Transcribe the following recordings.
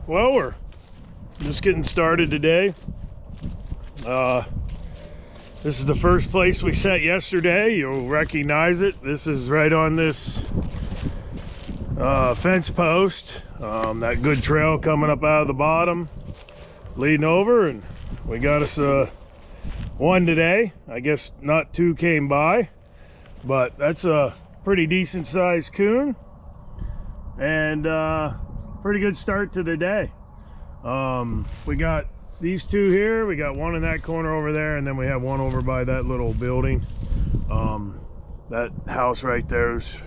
Well, we're just getting started today. This is the first place we set yesterday. You'll recognize it. This is right on this fence post. That good trail coming up out of the bottom, leading over, and we got us one today. I guess not two came by, but that's a pretty decent sized coon, and pretty good start to the day. We got these two here, we got one in that corner over there, and then we have one over by that little building. That house right there's,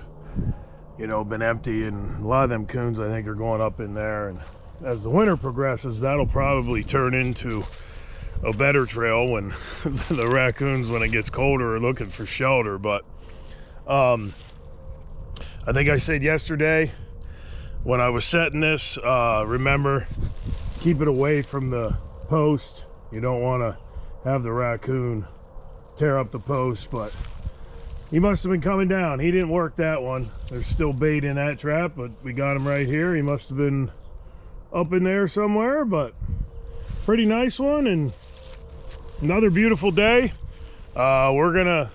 you know, been empty, and a lot of them coons I think are going up in there, and as the winter progresses that'll probably turn into a better trail when the raccoons, when it gets colder, are looking for shelter. But I think I said yesterday when I was setting this, remember, keep it away from the post. You don't want to have the raccoon tear up the post, but he must have been coming down. He didn't work that one. There's still bait in that trap, but we got him right here. He must have been up in there somewhere, but pretty nice one, and another beautiful day. We're gonna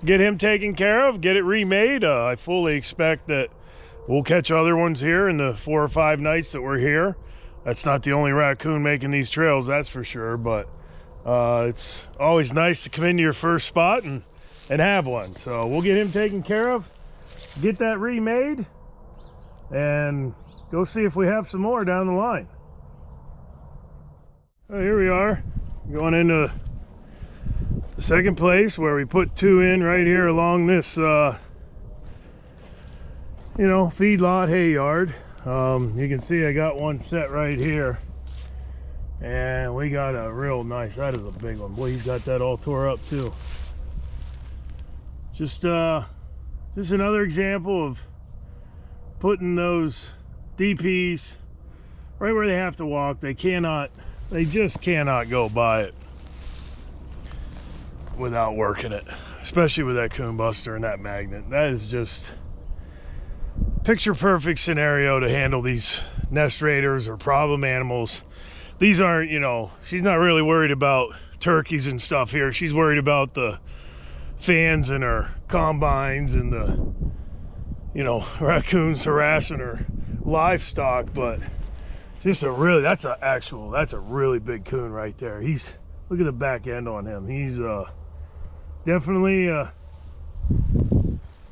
get him taken care of, get it remade. I fully expect that we'll catch other ones here in the 4 or 5 nights that we're here. That's not the only raccoon making these trails, that's for sure, but it's always nice to come into your first spot and have one. So we'll get him taken care of, get that remade, and go see if we have some more down the line. Well, here we are, going into the second place where we put 2 in right here along this you know, feedlot hay yard. You can see I got one set right here, and we got a real nice, that is a big one. Boy, he's got that all tore up too. Just another example of putting those DPs right where they have to walk. They just cannot go by it without working it, especially with that coon buster and that magnet. That is just picture perfect scenario to handle these nest raiders or problem animals. These aren't, you know, she's not really worried about turkeys and stuff here. She's worried about the fans in her combines and the, you know, raccoons harassing her livestock. But just a really, that's a really big coon right there. Look at the back end on him. He's definitely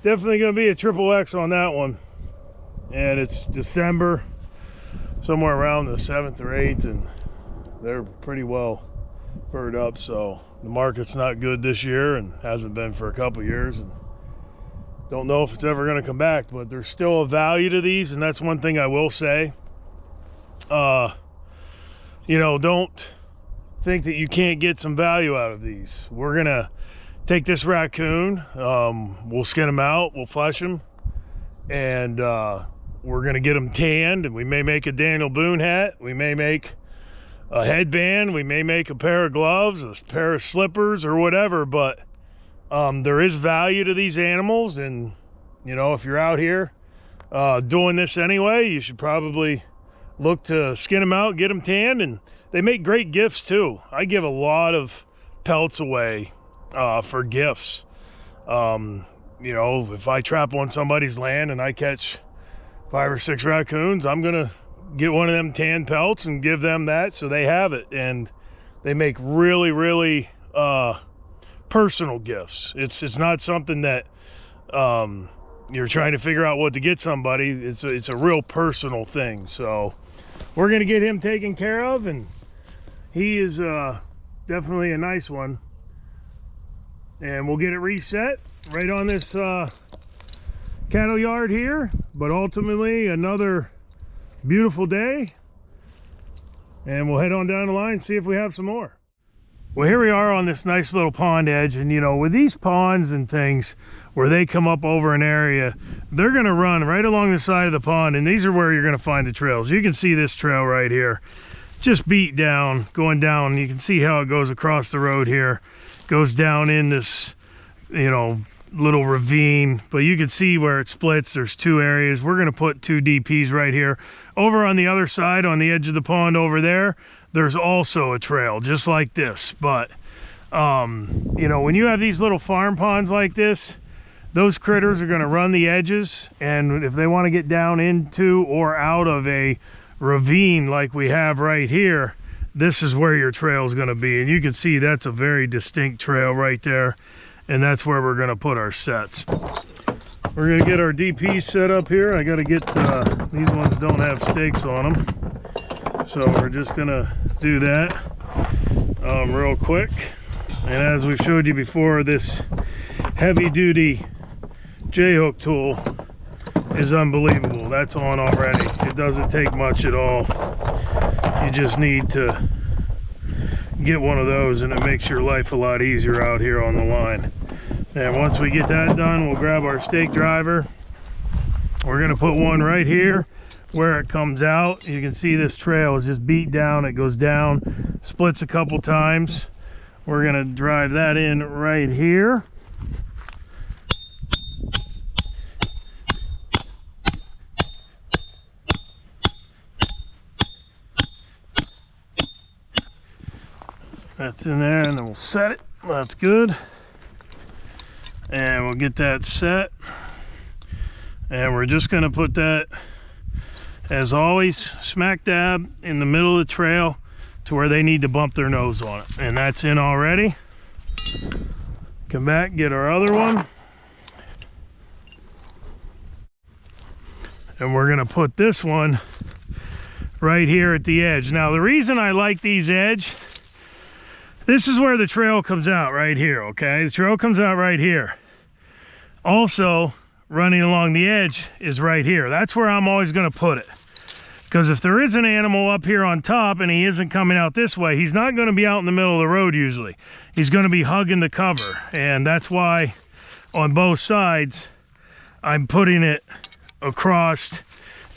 gonna be a triple X on that one. And it's December, somewhere around the 7th or 8th, and they're pretty well furred up. So the market's not good this year, and hasn't been for a couple years, and don't know if it's ever going to come back. But there's still a value to these, and that's one thing I will say. You know, don't think that you can't get some value out of these. We're gonna take this raccoon, we'll skin him out, we'll flesh him, and we're gonna get him tanned, and we may make a Daniel Boone hat, we may make a headband, we may make a pair of gloves, a pair of slippers, or whatever. But there is value to these animals, and you know, if you're out here doing this anyway, you should probably look to skin them out, get them tanned, and they make great gifts too. I give a lot of pelts away for gifts. You know, if I trap on somebody's land and I catch 5 or 6 raccoons, I'm gonna get one of them tan pelts and give them that so they have it. And they make really personal gifts. It's not something that you're trying to figure out what to get somebody. It's a real personal thing. So we're gonna get him taken care of, and he is definitely a nice one. And we'll get it reset right on this cattle yard here. But ultimately, another beautiful day, and we'll head on down the line and see if we have some more. Well, here we are on this nice little pond edge, and you know, with these ponds and things where they come up over an area, they're gonna run right along the side of the pond, and these are where you're gonna find the trails. You can see this trail right here, just beat down, going down. You can see how it goes across the road here, goes down in this, you know, little ravine, but you can see where it splits. There's two areas. We're going to put 2 DPs right here. Over on the other side, on the edge of the pond over there, there's also a trail just like this. But you know, when you have these little farm ponds like this, those critters are going to run the edges, and if they want to get down into or out of a ravine like we have right here, this is where your trail is going to be. And you can see that's a very distinct trail right there, and that's where we're going to put our sets. We're going to get our DP set up here. I got to get these ones don't have stakes on them, so we're just going to do that real quick. And as we showed you before, this heavy duty J-hook tool is unbelievable. That's on already. It doesn't take much at all. You just need to get one of those, and it makes your life a lot easier out here on the line. And once we get that done, we'll grab our stake driver. We're going to put one right here where it comes out. You can see this trail is just beat down. It goes down, splits a couple times. We're going to drive that in right here. That's in there, and then we'll set it. That's good. And we'll get that set. And we're just going to put that, as always, smack dab in the middle of the trail to where they need to bump their nose on it. And that's in already. Come back, get our other one. And we're going to put this one right here at the edge. Now, the reason I like these edge, this is where the trail comes out right here, okay? The trail comes out right here. Also, running along the edge is right here. That's where I'm always going to put it. Because if there is an animal up here on top and he isn't coming out this way, he's not going to be out in the middle of the road usually. He's going to be hugging the cover. And that's why on both sides, I'm putting it across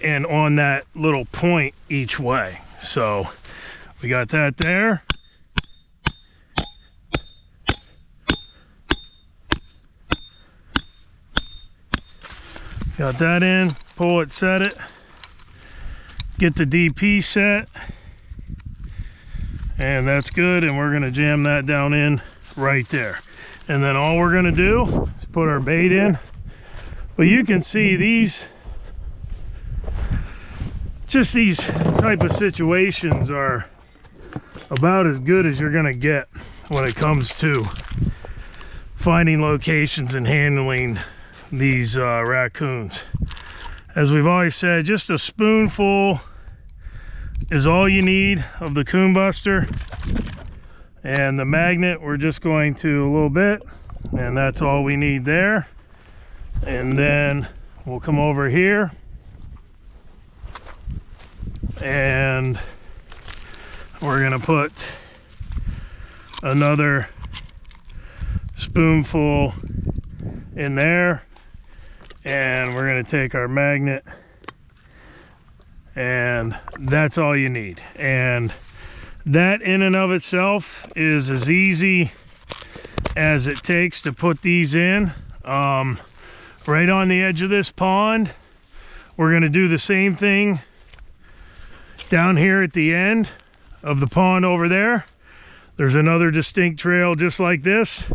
and on that little point each way. So we got that there. Got that in, pull it, set it, get the DP set, and that's good. And we're gonna jam that down in right there. And then all we're gonna do is put our bait in. But you can see these type of situations are about as good as you're gonna get when it comes to finding locations and handling these raccoons. As we've always said, just a spoonful is all you need of the coon buster, and the magnet we're just going to a little bit, and that's all we need there. And then we'll come over here and we're gonna put another spoonful in there. And we're going to take our magnet, and that's all you need. And that in and of itself is as easy as it takes to put these in. Right on the edge of this pond, we're going to do the same thing down here at the end of the pond over there. There's another distinct trail just like this.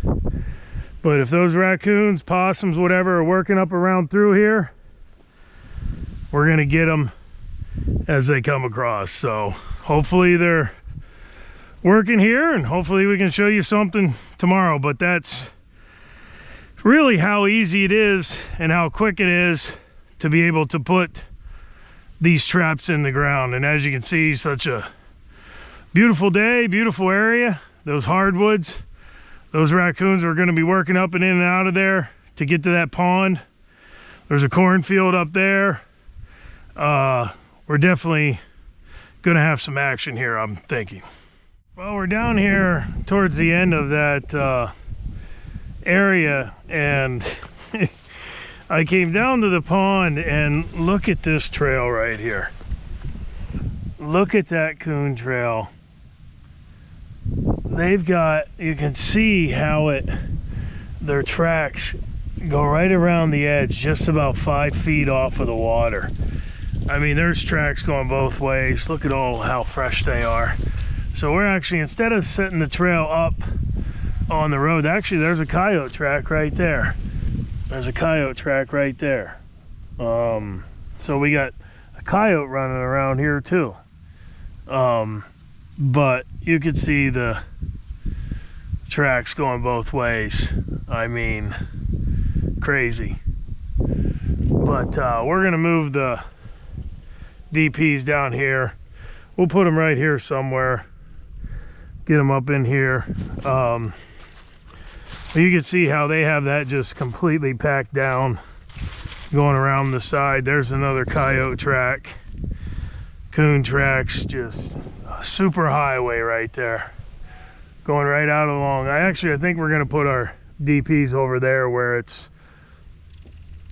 But if those raccoons, possums, whatever are working up around through here, we're going to get them as they come across. So hopefully they're working here, and hopefully we can show you something tomorrow. But that's really how easy it is and how quick it is to be able to put these traps in the ground. And as you can see, such a beautiful day, beautiful area. Those hardwoods. Those raccoons are going to be working up and in and out of there to get to that pond. There's a cornfield up there. We're definitely going to have some action here, I'm thinking. Well, we're down here towards the end of that area, and I came down to the pond, and look at this trail right here. Look at that coon trail. They've got, you can see how their tracks go right around the edge, just about 5 feet off of the water. I mean, there's tracks going both ways. Look at all how fresh they are. So we're actually, instead of setting the trail up on the road, actually there's a coyote track right there. There's a coyote track right there. So we got a coyote running around here too. But you could see the tracks going both ways. I mean, crazy. But we're gonna move the DPs down here. We'll put them right here somewhere, get them up in here. You can see how they have that just completely packed down, going around the side. There's another coyote track. Coon tracks, just a super highway right there, going right out along. I think we're gonna put our DPs over there where it's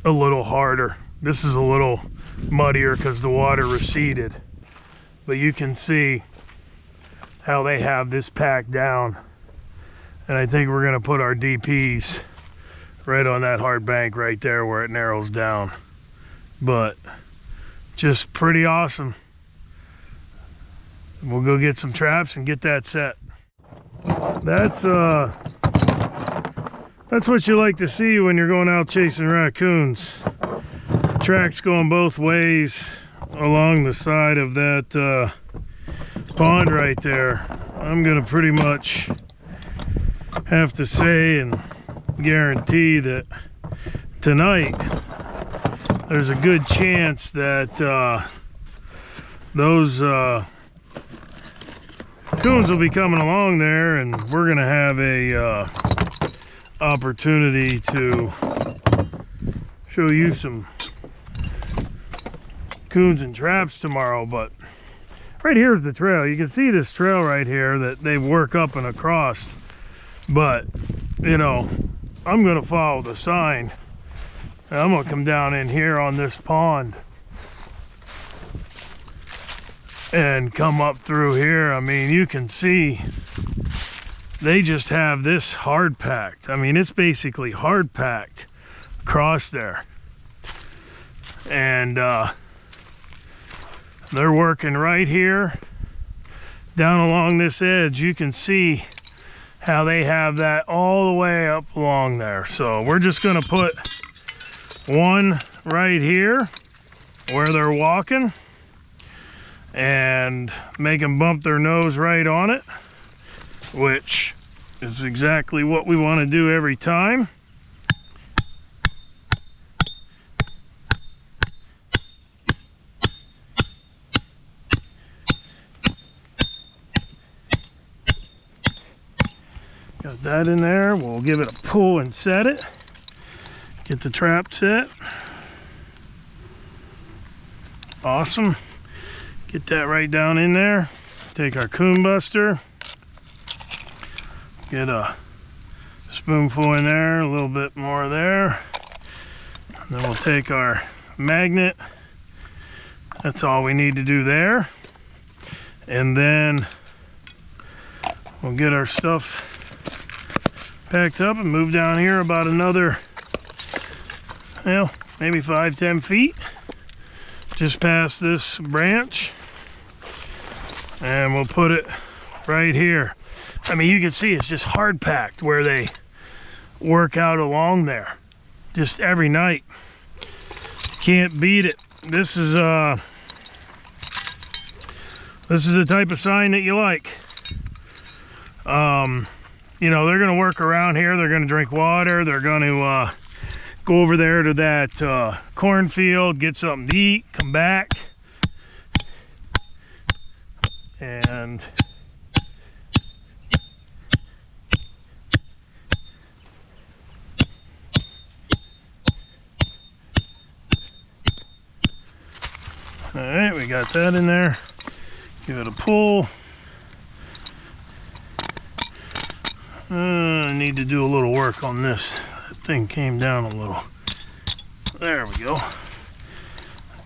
a little harder. This is a little muddier because the water receded, but you can see how they have this packed down. And I think we're gonna put our DPs right on that hard bank right there where it narrows down. But just pretty awesome. We'll go get some traps and get that set. That's what you like to see when you're going out chasing raccoons. Tracks going both ways along the side of that pond right there. I'm gonna pretty much have to say and guarantee that tonight there's a good chance that those coons will be coming along there, and we're gonna have a opportunity to show you some coons and traps tomorrow. But right here's the trail. You can see this trail right here that they work up and across. But you know, I'm gonna follow the sign, and I'm gonna come down in here on this pond and come up through here. I mean, you can see they just have this hard packed. I mean, it's basically hard packed across there. And they're working right here down along this edge. You can see how they have that all the way up along there. So we're just gonna put one right here where they're walking and make them bump their nose right on it, which is exactly what we want to do every time. Got that in there. We'll give it a pull and set it. Get the trap set. Awesome. Get that right down in there. Take our coon buster. Get a spoonful in there, a little bit more there. And then we'll take our magnet. That's all we need to do there. And then we'll get our stuff packed up and move down here about another, well, maybe 5-10 feet, just past this branch, and we'll put it right here. I mean, you can see it's just hard packed where they work out along there, just every night. Can't beat it. This is the type of sign that you like. You know, they're gonna work around here, they're gonna drink water, they're gonna go over there to that cornfield, get something to eat, come back, and all right, we got that in there. Give it a pull. I need to do a little work on this. That thing came down a little. There we go.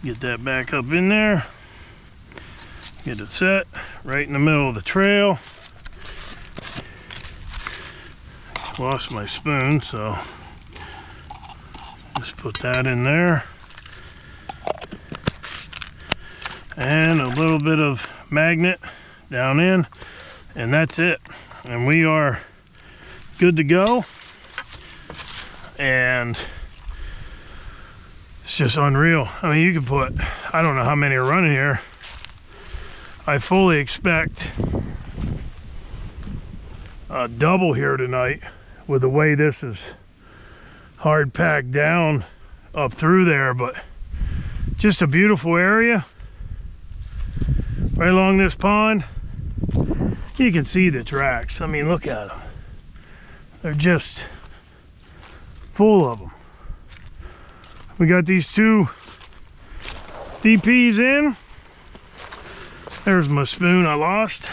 Get that back up in there. Get it set right in the middle of the trail. Lost my spoon, so Just put that in there. And a little bit of magnet down in, and that's it. And we are good to go. And it's just unreal. I mean, you could put, I don't know how many are running here. I fully expect a double here tonight with the way this is hard packed down up through there, but just a beautiful area right along this pond. You can see the tracks. I mean, look at them. They're just full of them. We got these two DPs in. There's my spoon I lost.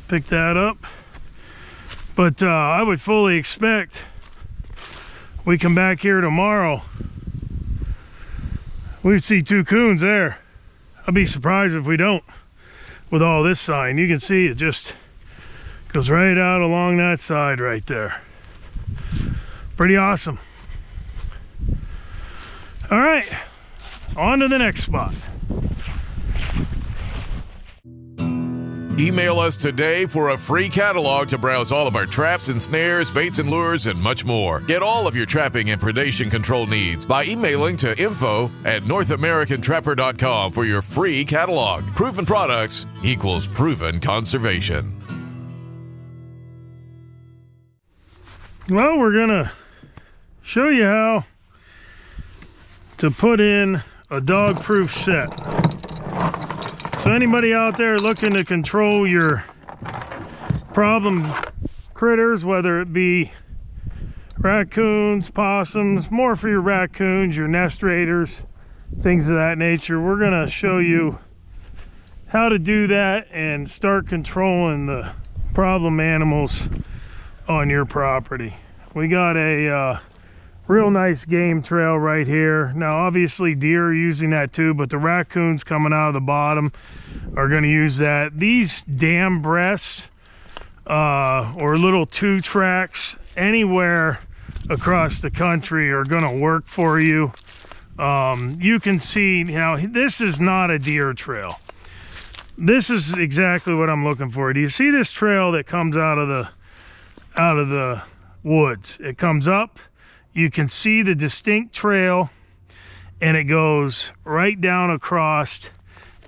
Pick that up. But I would fully expect we come back here tomorrow, we'd see two coons there. I'd be surprised if we don't with all this sign. You can see it just goes right out along that side right there. Pretty awesome. All right, on to the next spot. Email us today for a free catalog to browse all of our traps and snares, baits and lures, and much more. Get all of your trapping and predation control needs by emailing to info@NorthAmericanTrapper.com for your free catalog. Proven products equals proven conservation. Well, we're gonna show you how to put in a dog-proof set. So anybody out there looking to control your problem critters, whether it be raccoons, possums, more for your raccoons, your nest raiders, things of that nature, we're gonna show you how to do that and start controlling the problem animals on your property. We got a real nice game trail right here. Now obviously deer are using that too, but the raccoons coming out of the bottom are going to use that. These dam breasts or little 2-tracks anywhere across the country are going to work for you. You can see now this is not a deer trail. This is exactly what I'm looking for. Do you see this trail that comes out of the woods? It comes up. You can see the distinct trail, and it goes right down across,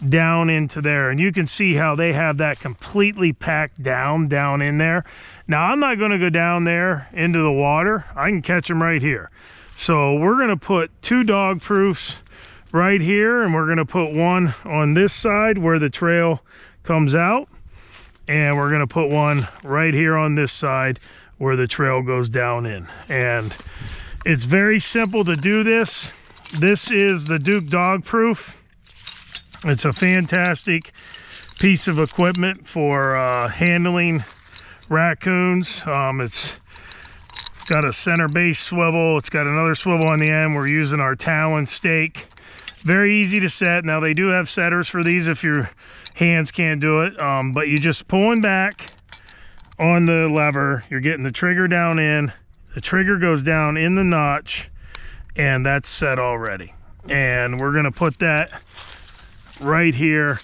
down into there. And you can see how they have that completely packed down in there. Now, I'm not going to go down there into the water. I can catch them right here. So we're going to put 2 dog proofs right here, and we're going to put one on this side where the trail comes out. And we're going to put one right here on this side where the trail goes down in. And it's very simple to do this. This is the Duke Dog Proof. It's a fantastic piece of equipment for handling raccoons. It's got a center base swivel. It's got another swivel on the end. We're using our Talon stake. Very easy to set. Now they do have setters for these if your hands can't do it, but you just pulling back on the lever, you're getting the trigger down in, the trigger goes down in the notch, and that's set already. And we're going to put that right here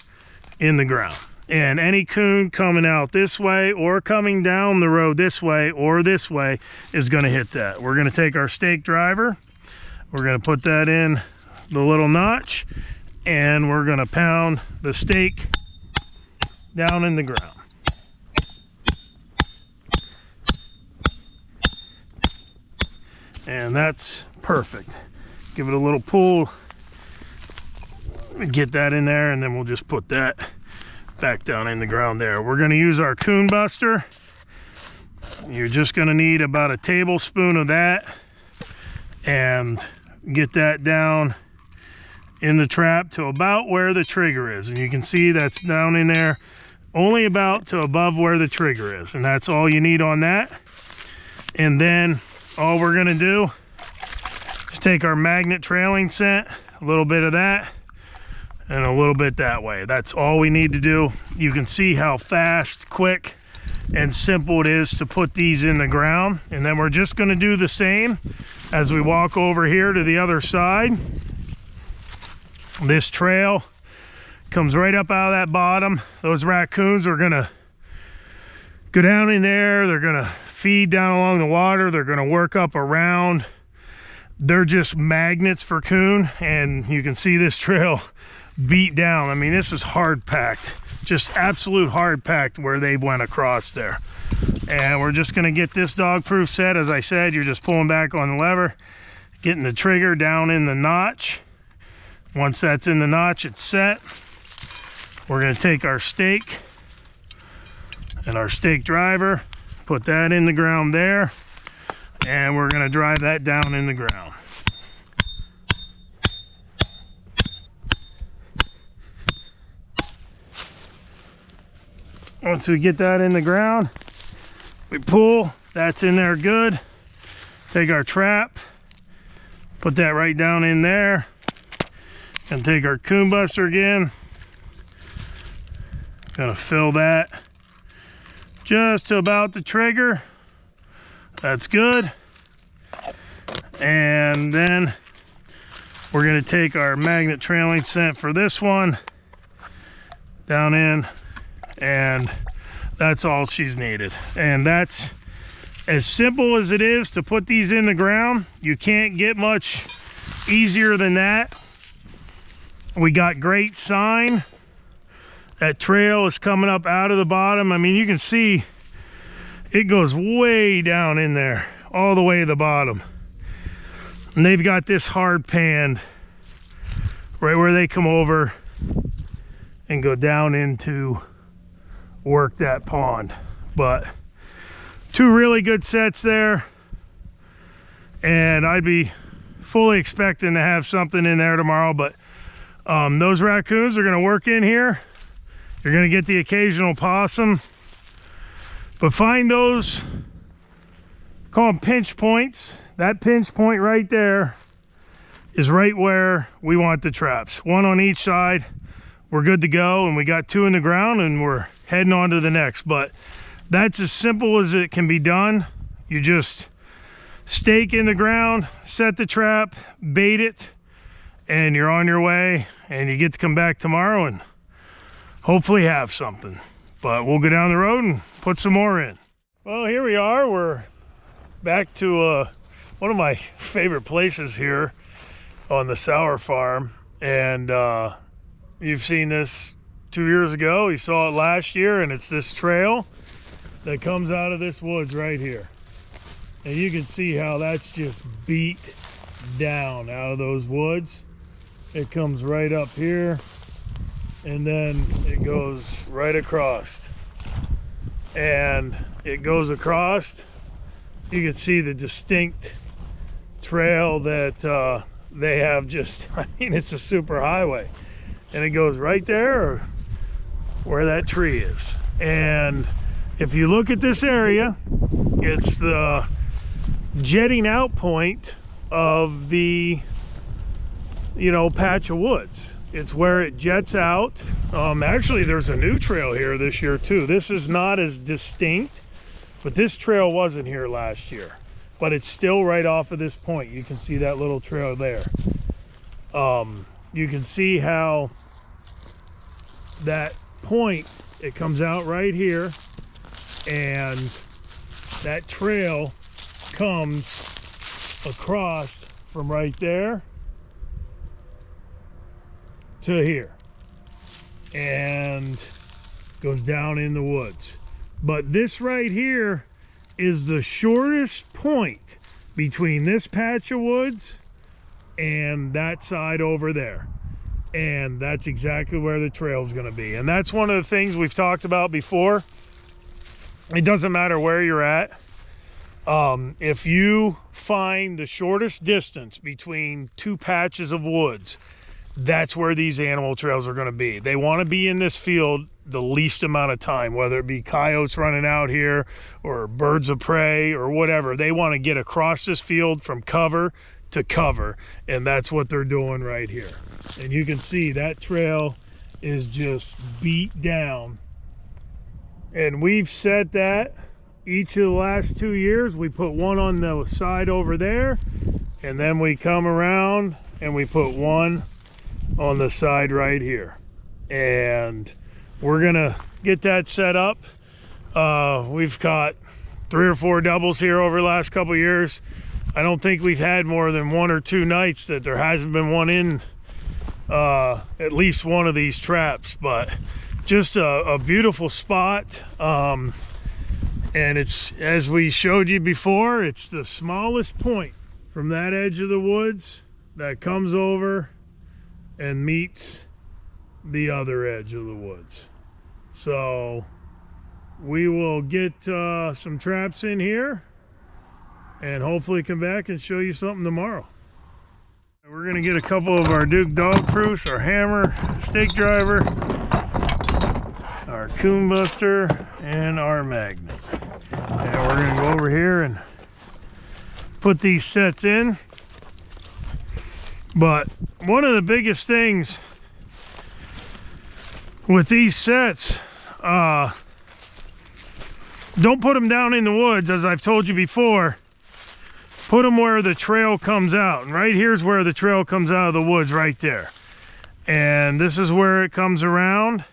in the ground. And any coon coming out this way or coming down the road this way or this way is going to hit that. We're going to take our stake driver, we're going to put that in the little notch, and we're going to pound the stake down in the ground. And that's perfect. Give it a little pull, get that in there, and then we'll just put that back down in the ground there. We're going to use our coon buster. You're just going to need about a tablespoon of that and get that down in the trap to about where the trigger is. And you can see that's down in there only about to above where the trigger is, and that's all you need on that. And then all we're going to do is take our magnet trailing scent, a little bit of that and a little bit that way. That's all we need to do. You can see how fast, quick and simple it is to put these in the ground. And then we're just going to do the same as we walk over here to the other side. This trail comes right up out of that bottom. Those raccoons are going to go down in there. They're going to feed down along the water. They're going to work up around. They're just magnets for coon, and you can see this trail beat down. I mean, this is hard packed, just absolute hard packed where they went across there. And we're just going to get this dog proof set. As I said, you're just pulling back on the lever, getting the trigger down in the notch. Once that's in the notch, it's set. We're going to take our stake and our stake driver, put that in the ground there, and we're going to drive that down in the ground. Once we get that in the ground, we pull, that's in there good. Take our trap, put that right down in there, and take our coon buster again. Gonna fill that just to about the trigger. That's good. And then we're gonna take our magnet trailing scent for this one down in, and that's all she's needed. And that's as simple as it is to put these in the ground. You can't get much easier than that. We got great sign. That trail is coming up out of the bottom. I mean, you can see it goes way down in there, all the way to the bottom. And they've got this hard panned right where they come over and go down into work that pond. But two really good sets there, and I'd be fully expecting to have something in there tomorrow. But those raccoons are going to work in here. You're going to get the occasional possum, but find those, call them pinch points. That pinch point right there is right where we want the traps. One on each side. We're good to go, and we got two in the ground, and we're heading on to the next. But that's as simple as it can be done. You just stake in the ground, set the trap, bait it, and you're on your way, and you get to come back tomorrow and hopefully have something. But we'll go down the road and put some more in. Well, here we are. We're back to one of my favorite places here on the Sauer farm, and you've seen this 2 years ago, you saw it last year, and it's this trail that comes out of this woods right here. And you can see how that's just beat down out of those woods. It comes right up here, and then it goes right across. And it goes across, you can see the distinct trail that they have. Just, I mean, it's a super highway. And it goes right there where that tree is. And if you look at this area, it's the jetting out point of the, you know, patch of woods. It's where it jets out. Actually, there's a new trail here this year too. This is not as distinct, but this trail wasn't here last year. But it's still right off of this point. You can see that little trail there. You can see how that point, it comes out right here, and that trail comes across from right there to here and goes down in the woods. But this right here is the shortest point between this patch of woods and that side over there. And that's exactly where the trail is going to be. And that's one of the things we've talked about before. It doesn't matter where you're at. If you find the shortest distance between two patches of woods, that's where these animal trails are going to be. They want to be in this field the least amount of time, whether it be coyotes running out here or birds of prey or whatever. They want to get across this field from cover to cover, and that's what they're doing right here. And you can see that trail is just beat down, And we've set that each of the last 2 years. We put one on the side over there, and then we come around and we put one on the side right here. And we're gonna get that set up. We've caught 3 or 4 doubles here over the last couple of years. I don't think we've had more than 1 or 2 nights that there hasn't been one in at least one of these traps, but just a beautiful spot. And it's, as we showed you before, it's the smallest point from that edge of the woods that comes over and meets the other edge of the woods. So we will get some traps in here and hopefully come back and show you something tomorrow. We're gonna get a couple of our Duke dog proofs, our hammer, stake driver, our coon buster, and our magnet. And we're gonna go over here and put these sets in. But one of the biggest things with these sets, don't put them down in the woods, as I've told you before. Put them where the trail comes out. And right here's where the trail comes out of the woods, right there. And this is where it comes around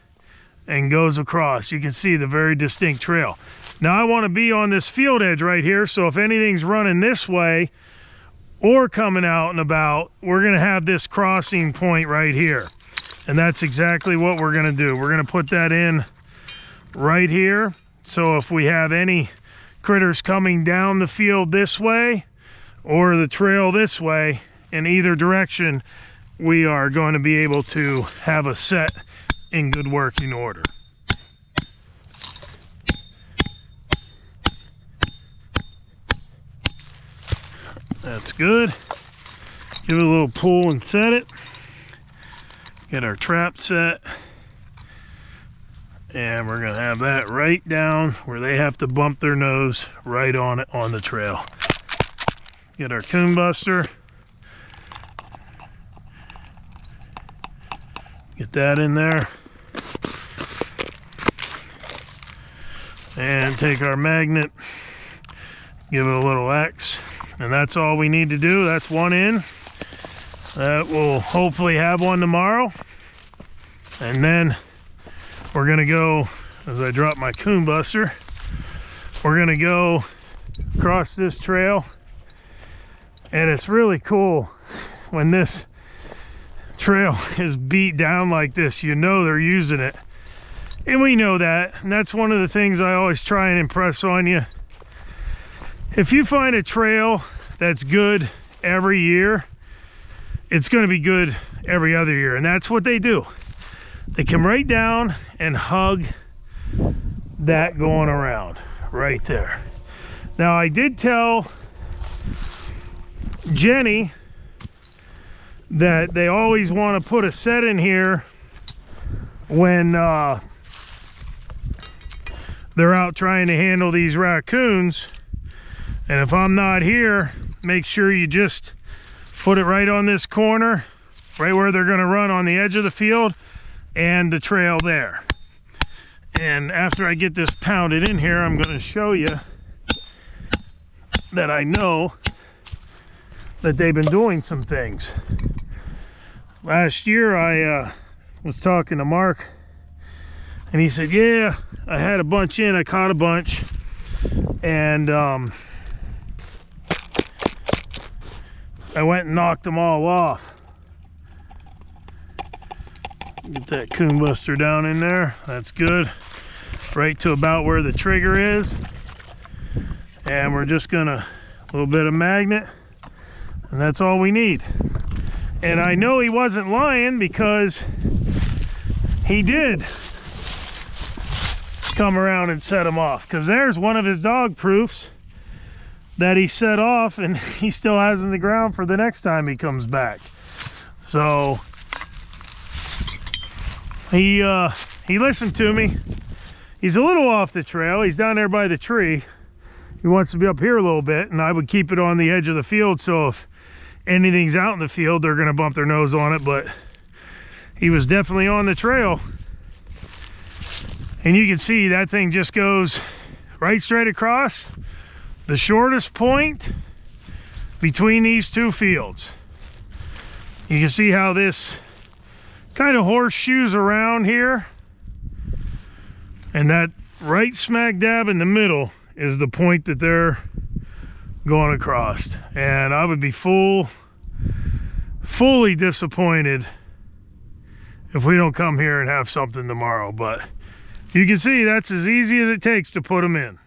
and goes across. You can see the very distinct trail. Now I want to be on this field edge right here, so if anything's running this way or coming out and about, we're going to have this crossing point right here. And that's exactly what we're going to do. We're going to put that in right here. So if we have any critters coming down the field this way or the trail this way, in either direction, we are going to be able to have a set in good working order. That's good. Give it a little pull and set it. Get our trap set. And we're gonna have that right down where they have to bump their nose right on it on the trail. Get our coon buster. Get that in there. And take our magnet, give it a little X, and that's all we need to do. That's one in. That will hopefully have one tomorrow. And then we're gonna go, as I drop my coon buster, we're gonna go across this trail. And it's really cool when this trail is beat down like this. You know they're using it. And we know that. And that's one of the things I always try and impress on you. If you find a trail that's good every year, it's going to be good every other year. And that's what they do. They come right down and hug that going around right there. Now I did tell Jenny that they always want to put a set in here when they're out trying to handle these raccoons. And if I'm not here, make sure you just put it right on this corner, right where they're going to run on the edge of the field and the trail there. And after I get this pounded in here, I'm going to show you that I know that they've been doing some things. Last year I was talking to Mark and he said, yeah, I had a bunch in, I caught a bunch, and I went and knocked them all off. Get that coon buster down in there, that's good. Right to about where the trigger is. And we're just gonna, a little bit of magnet, and that's all we need. And I know he wasn't lying because he did come around and set him off, because there's one of his dog proofs that he set off and he still has in the ground for the next time he comes back. So he listened to me. He's a little off the trail. He's down there by the tree. He wants to be up here a little bit, and I would keep it on the edge of the field, so if anything's out in the field, they're going to bump their nose on it. But he was definitely on the trail. And you can see that thing just goes right straight across the shortest point between these two fields. You can see how this kind of horseshoes around here, and that right smack dab in the middle is the point that they're going across. And I would be fully disappointed if we don't come here and have something tomorrow, but you can see that's as easy as it takes to put them in.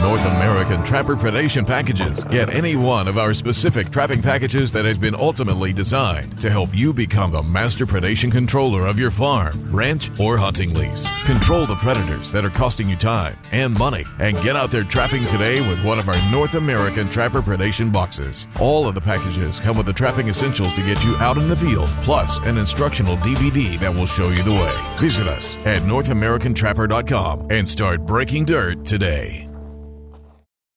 North American Trapper Predation Packages. Get any one of our specific trapping packages that has been ultimately designed to help you become the master predation controller of your farm, ranch, or hunting lease. Control the predators that are costing you time and money, and get out there trapping today with one of our North American Trapper Predation boxes. All of the packages come with the trapping essentials to get you out in the field, plus an instructional DVD that will show you the way. Visit us at NorthAmericanTrapper.com and start breaking dirt today.